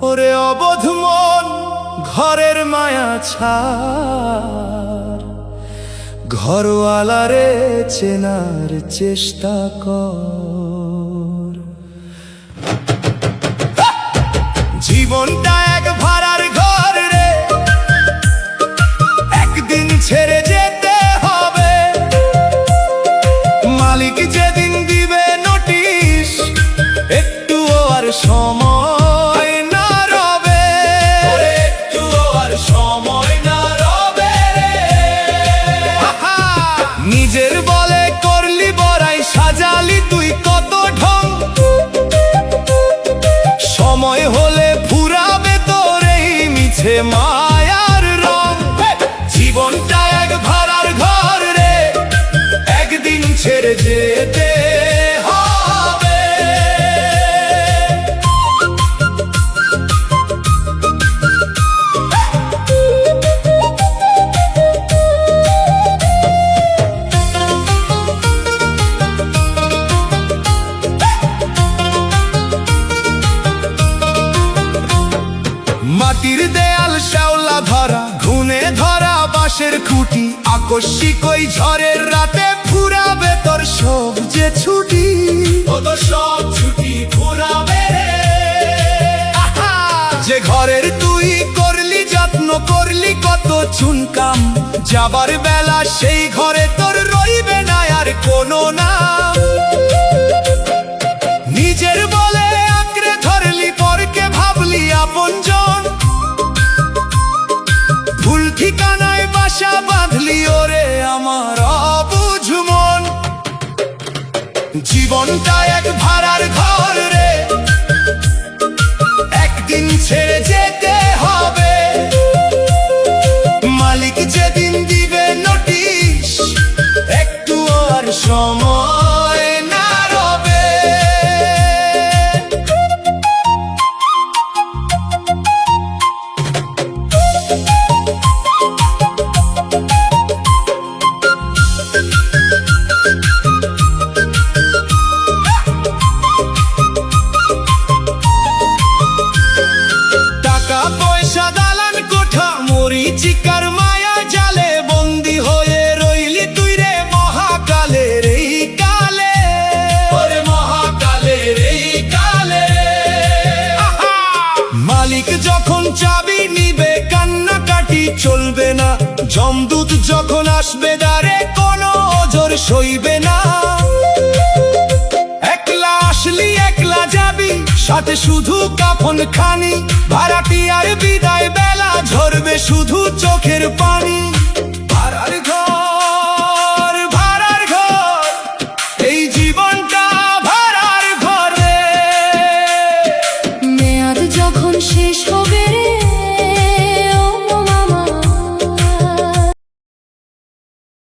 ওরে অবোধ মন ঘরের মায়া ছাড়, ঘরওয়ালারে চেনার চেষ্টা কর। জীবনটা এক ভাড়ার ঘর রে, একদিন ছেড়ে যেতে হবে। মালিক যেদিন দিবে নোটিশ, একটুও আর সময় না রবে, একটুও আর সময় না রবে। নিজের বলে করলি বড়াই, সাজালি তুই কত ঢং, সময় হলে ফুরাবে তোর এই মিছে মায়ার রং। জীবনটা এক ভাড়ার ঘর রে, একদিন ছেড়ে যেতে হবে। মাটির দেয়াল শ্যাওলা ধরা, ঘুনে ধরা বাঁশের খুঁটি, আকস্মিক ওই ঝড়ের রাতে ফুরাবে তোর সব যে ছুটি, তোর সব ছুটি ফুরাবে রে। যে ঘরের তুই করলি যত্ন, করলি কত চুনকাম, যাবার বেলা সেই ঘরে তোর রইবে না আর কোনো নাম। নিজের বলে আঁকড়ে ধরলি, পরকে ভাবলি আপনজন, ভুল ঠিকানায় বাসা বাঁধলি ওরে আমার অবুঝ মন। জীবনটা এক ভাড়ার ঘর রে, একদিন ছেড়ে যেতে হবে। মালিক যেদিন দিবে নোটিশ, একটুও আর সময় না রবে। টাকা পয়সা দালান কোঠা, মরিচিকার মায়া জালে বন্দি হয়ে রইলি তুই রে মহাকালের এই কালে, ওরে মহাকালের এই কালে। মালিক যখন চাবি নিবে কান্নাকাটি চলবে না, যমদূত যখন আসবে দ্বারে কোনো ওজর সইবে না। একলা আসলি একলা যাবি, সাথে শুধু কাফন খানি, ভাড়াটিয়ার বিদায় বেলা ঝরবে শুধু চোখের পানি।